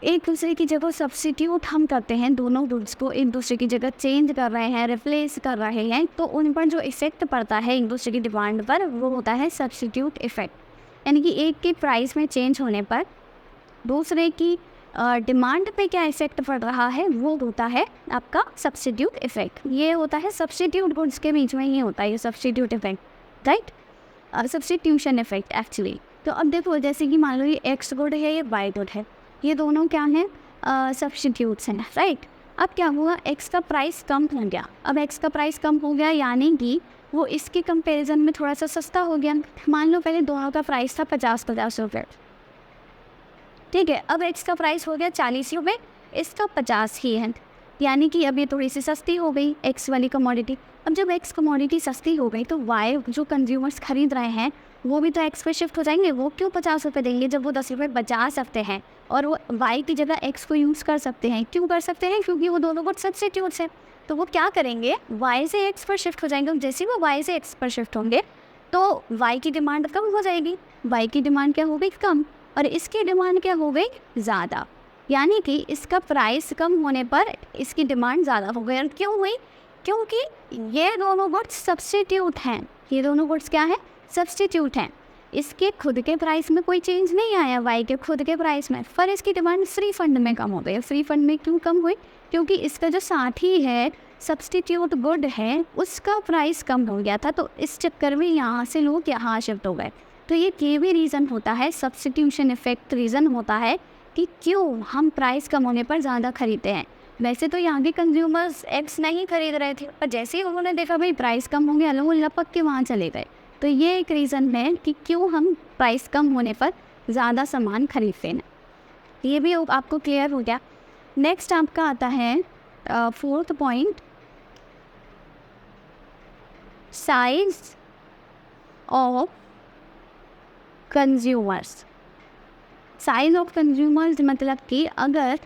एक दूसरे की जगह सब्स्टिट्यूट हम करते हैं, दोनों गुड्स को एक दूसरे की जगह चेंज कर रहे हैं, रिप्लेस कर रहे हैं, तो उन पर जो इफ़ेक्ट पड़ता है एक दूसरे की डिमांड पर, वो होता है सब्स्टिट्यूट इफ़ेक्ट। यानी कि एक के प्राइस में चेंज होने पर दूसरे की डिमांड पे क्या इफ़ेक्ट पड़ रहा है, वो होता है आपका सब्स्टिट्यूट इफ़ेक्ट। ये होता है सब्स्टिट्यूट गुड्स के बीच में, ये होता है ये substitute effect, right, substitution effect actually. तो अब देखो, जैसे कि मान लो ये एक्स गुड है, ये वाई गुड है, ये दोनों क्या हैं, सब्स्टिट्यूट्स हैं, राइट। अब क्या हुआ, एक्स का प्राइस कम हो गया। अब एक्स का प्राइस कम हो गया यानी कि वो इसके कंपैरिजन में थोड़ा सा सस्ता हो गया। मान लो पहले दोनों का प्राइस था 50 रुपये, ठीक है, अब एक्स का प्राइस हो गया 40 रुपये, इसका 50 ही है, यानी कि अब ये थोड़ी सी सस्ती हो गई एक्स वाली कमोडिटी। अब जब एक्स कमोडिटी सस्ती हो गई तो वाई जो कंज्यूमर्स खरीद रहे हैं वो भी तो एक्स पे शिफ्ट हो जाएंगे। वो क्यों 50 रुपये देंगे जब वो 10 रुपये बचा सकते हैं और वो वाई की जगह एक्स को यूज़ कर सकते हैं। क्यों कर सकते हैं, क्योंकि वो दोनों को सब्स्टिट्यूट्स हैं। तो वो क्या करेंगे, वाई से एक्स पर शिफ्ट हो जाएंगे। जैसे वो वाई से एक्स पर शिफ्ट होंगे तो वाई की डिमांड कम हो जाएगी, वाई की डिमांड क्या हो गई, कम, और इसकी डिमांड क्या हो गई, ज़्यादा। यानी कि इसका प्राइस कम होने पर इसकी डिमांड ज़्यादा हो गई। और क्यों हुई, क्योंकि ये दोनों गुड्स सब्स्टिट्यूट हैं। ये दोनों गुड्स क्या है, सब्स्टिट्यूट हैं। इसके खुद के प्राइस में कोई चेंज नहीं आया, वाई के खुद के प्राइस में, पर इसकी डिमांड फ्री फंड में कम हो गई। फ्री फंड में क्यों कम हुई, क्योंकि इसका जो साथी है, सब्स्टिट्यूट गुड है, उसका प्राइस कम हो गया था, तो इस चक्कर में यहाँ से लोग यहाँ शिफ्ट हो गए। तो ये भी रीज़न होता है, सब्स्टिट्यूशन इफेक्ट रीज़न होता है कि क्यों हम प्राइस कम होने पर ज़्यादा खरीदते हैं। वैसे तो यहाँ के कंज्यूमर्स एग्स नहीं खरीद रहे थे, पर जैसे ही उन्होंने देखा भाई प्राइस कम हो गया, लोग लपक के वहाँ चले गए। तो ये एक रीज़न है कि क्यों हम प्राइस कम होने पर ज़्यादा सामान खरीदते हैं। ये भी आपको क्लियर हो गया। नेक्स्ट आपका आता है 4th point, size of consumers. Size of consumers मतलब कि अगर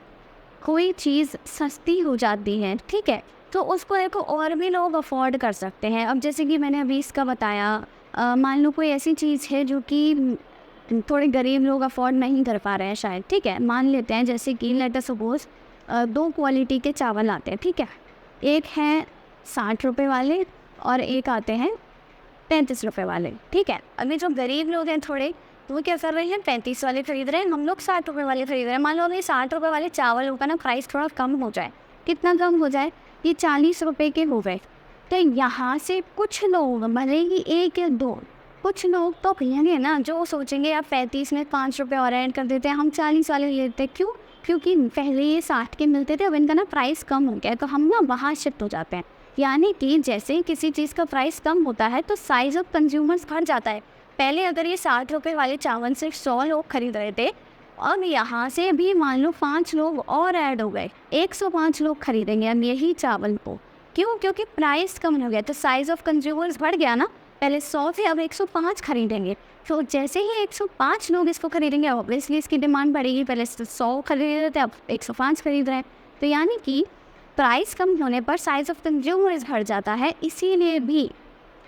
कोई चीज़ सस्ती हो जाती है, ठीक है, तो उसको देखो और भी लोग अफोर्ड कर सकते हैं। अब जैसे कि मैंने अभी इसका बताया, मान लो कोई ऐसी चीज़ है जो कि थोड़े गरीब लोग अफोर्ड नहीं कर पा रहे हैं शायद, ठीक है। मान लेते हैं जैसे कि लेट अस सपोज 2 क्वालिटी के चावल आते हैं, ठीक है। एक है 60 रुपये वाले और एक आते हैं 35 रुपये वाले, ठीक है। अभी जो गरीब लोग हैं थोड़े, वो क्या कर रहे हैं, 35 वाले खरीद रहे हैं, हम लोग 60 रुपये वाले खरीद रहे हैं। मान लो अभी 60 रुपये वाले चावलों का ना प्राइस थोड़ा कम हो जाए, कितना कम हो जाए, ये 40 रुपये के हो गए, तो यहाँ से कुछ लोग, भले ही 1 या 2, कुछ लोग तो कहेंगे ना, जो सोचेंगे आप 35 में 5 रुपये और ऐड कर देते हैं, हम 40 वाले ले लेते हैं। क्यों? क्योंकि पहले ये 60 के मिलते थे, अब इनका ना प्राइस कम हो गया है, तो हम ना वहाँ शिफ्ट हो जाते हैं। यानी कि जैसे ही किसी चीज़ का प्राइस कम होता है तो साइज़ ऑफ कंज्यूमर्स बढ़ जाता है। पहले अगर ये 60 रुपये वाले चावल सिर्फ 100 लोग खरीद रहे थे, अब यहाँ से भी मान लो 5 लोग और ऐड हो गए, 105 लोग खरीदेंगे अब यही चावल को। क्यों? क्योंकि प्राइस कम हो गया, तो साइज़ ऑफ कंज्यूमर्स बढ़ गया ना। पहले 100 थे, अब 105 खरीदेंगे। तो जैसे ही 105 लोग इसको खरीदेंगे, ऑब्वियसली इसकी डिमांड बढ़ेगी। पहले 100 खरीद रहे थे, अब 105 खरीद रहे हैं। तो यानी कि प्राइस कम होने पर साइज़ ऑफ कंज्यूमर्स बढ़ जाता है। इसीलिए भी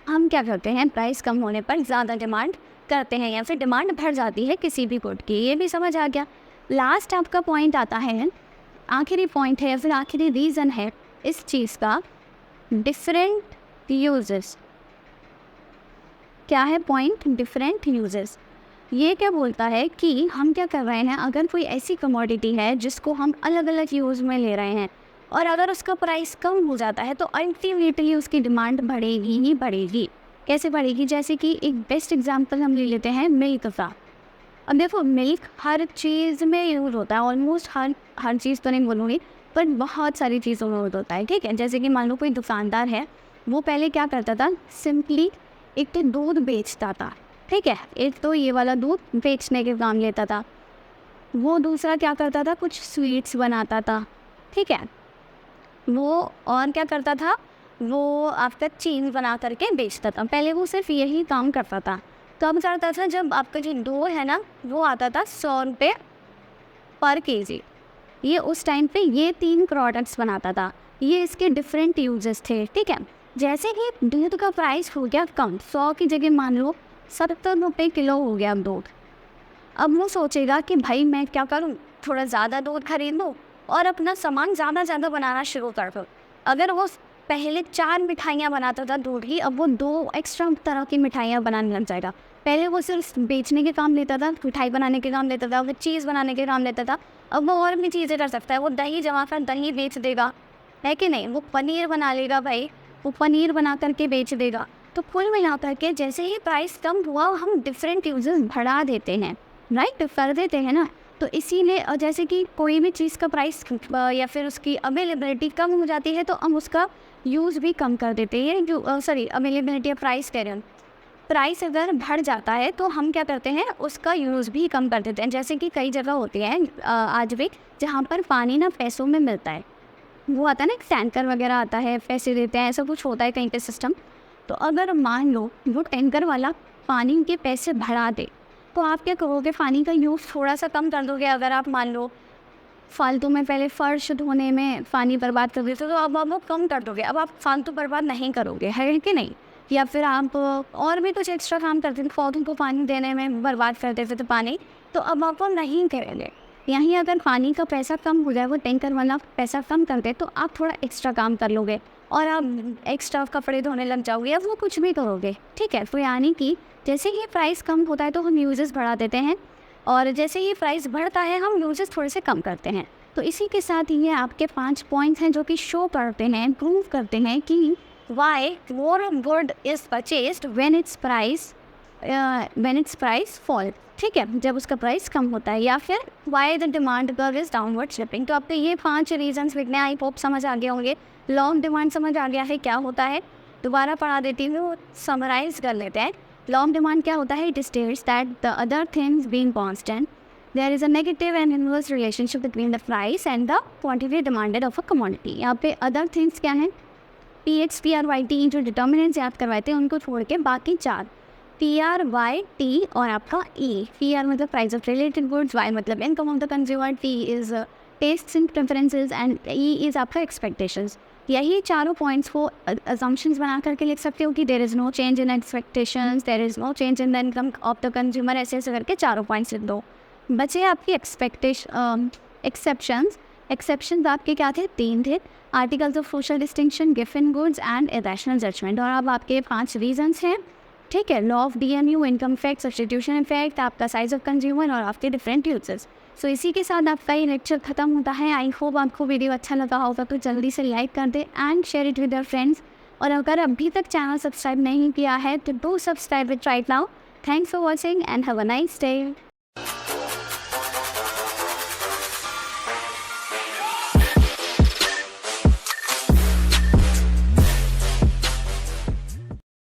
हम क्या करते हैं, प्राइस कम होने पर ज़्यादा डिमांड करते हैं या फिर डिमांड बढ़ जाती है किसी भी गुड की। ये भी समझ आ गया। लास्ट आपका पॉइंट आता है, आखिरी पॉइंट है या फिर आखिरी रीज़न है इस चीज़ का, डिफरेंट यूजेस। क्या है पॉइंट? Different uses. ये क्या बोलता है कि हम क्या कर रहे हैं, अगर कोई ऐसी कमोडिटी है जिसको हम अलग अलग यूज़ में ले रहे हैं और अगर उसका प्राइस कम हो जाता है तो अल्टीमेटली उसकी डिमांड बढ़ेगी ही बढ़ेगी। कैसे बढ़ेगी? जैसे कि एक बेस्ट एग्जांपल हम ले लेते हैं मिल्क का। अब देखो, मिल्क हर चीज़ में यूज़ होता है, ऑलमोस्ट हर चीज़ तो नहीं बोलूँगी, पर बहुत सारी चीज़ों में यूज़ होता है, ठीक है। जैसे कि मान लो कोई दुकानदार है, वो पहले क्या करता था, सिंपली एक तो दूध बेचता था, ठीक है। एक तो ये वाला दूध बेचने के काम लेता था। वो दूसरा क्या करता था, कुछ स्वीट्स बनाता था, ठीक है। वो और क्या करता था, वो आपका चीज़ बना करके बेचता था। पहले वो सिर्फ यही काम करता था। कब करता था? जब आपका जो डो है ना, वो आता था 100 रुपये पर केजी। ये उस टाइम पे ये 3 प्रोडक्ट्स बनाता था। ये इसके डिफरेंट यूजेस थे, ठीक है। जैसे कि दूध का प्राइस हो गया कम, 100 की जगह मान लो 70 रुपये किलो हो गया अब दूध। अब वो सोचेगा कि भाई मैं क्या करूँ, थोड़ा ज़्यादा दूध खरीद लूँ और अपना सामान ज़्यादा बनाना शुरू कर दो। अगर वो पहले 4 मिठाइयाँ बनाता था दूध की, अब वो 2 एक्स्ट्रा तरह की मिठाइयाँ बनाने लग जाएगा। पहले वो सिर्फ बेचने के काम लेता था, मिठाई बनाने के काम लेता था, फिर चीज़ बनाने के काम लेता था। अब वो और भी चीज़ें कर सकता है। वो दही जमा कर दही बेच देगा, है कि नहीं। वो पनीर बना लेगा भाई, वो पनीर बना करके बेच देगा। तो कुल मिला करके जैसे ही प्राइस कम हुआ, हम डिफरेंट यूजेस बढ़ा देते हैं, राइट, कर देते हैं ना। तो इसीलिए जैसे कि कोई भी चीज़ का प्राइस या फिर उसकी अवेलेबिलिटी कम हो जाती है तो हम उसका यूज़ भी कम कर देते हैं। जो अवेलेबिलिटी या प्राइस कह रहे हैं, प्राइस अगर बढ़ जाता है तो हम क्या करते हैं, उसका यूज़ भी कम कर देते हैं। जैसे कि कई जगह होती है आज भी जहाँ पर पानी ना पैसों में मिलता है। वो आता है ना, एक टैंकर वगैरह आता है, पैसे देते हैं, ऐसा कुछ होता है कहीं पे सिस्टम। तो अगर मान लो वो टैंकर वाला पानी के पैसे बढ़ा दे, तो आप क्या करोगे, पानी का यूज़ थोड़ा सा कम कर दोगे। अगर आप मान लो फालतू में पहले फ़र्श धोने में पानी बर्बाद कर देते, तो अब आप वो कम कर दोगे। अब आप फालतू बर्बाद नहीं करोगे, है कि नहीं। या फिर आप और भी कुछ एक्स्ट्रा काम करते थे, पौधों को पानी देने में बर्बाद कर देते थे पानी, तो अब आप वो नहीं करेंगे। यहीं अगर पानी का पैसा कम हो जाए, वो टैंकर वाला पैसा कम कर दे, तो आप थोड़ा एक्स्ट्रा काम कर लोगे और आप एक्स्ट्रा कपड़े धोने लग जाओगे या वो कुछ भी करोगे, ठीक है। तो यानी कि जैसे ही प्राइस कम होता है तो हम यूजेस बढ़ा देते हैं, और जैसे ही प्राइस बढ़ता है हम यूजेस थोड़े से कम करते हैं। तो इसी के साथ ये आपके 5 पॉइंट्स हैं जो कि शो करते हैं, प्रूव करते हैं कि why more good is purchased when its price fall, ठीक है, जब उसका प्राइस कम होता है, या फिर why the demand curve is downward slipping. तो आपको ये 5 रीजन्स लिखने, आई होप समझ आ गए होंगे। लॉन्ग डिमांड समझ आ गया है क्या होता है, दोबारा पढ़ा देती हूँ, समराइज कर लेते हैं। लॉन्ग डिमांड क्या होता है, it states that the other things being constant there is a negative and inverse relationship between the price and the quantity demanded of a commodity. यहाँ पे अदर थिंग्स क्या हैं, PX PRYT जो determinants याद करवाते हैं उनको छोड़ के बाकी 4, PRYT और आपका E। PR मतलब price of related goods, Y मतलब income of the consumer, T is tests and preferences and E is आपका एक्सपेक्टेशंस। यही चारों पॉइंट्स को अजम्पशंस बना करके लिख सकते हो कि there is no change in expectations, there is no change in the income of the consumer, ऐसे ऐसे करके चारों पॉइंट्स लिख दो। बचे आपकी एक्सेप्शंस आपके क्या थे? 3 थे, articles of social distinction, given goods and irrational judgement. और अब आपके 5 रीजंस हैं, ठीक है। Law of DMU, income effect, substitution effect, आपका साइज ऑफ कंज्यूमर और आपके डिफरेंट यूजेस। सो इसी के साथ आपका ये लेक्चर खत्म होता है। आई होप आपको वीडियो अच्छा लगा होगा, तो जल्दी से लाइक कर दे and share it with your friends. और अगर अभी तक चैनल सब्सक्राइब नहीं किया है तो do subscribe it right now. Thanks for watching and have a nice day.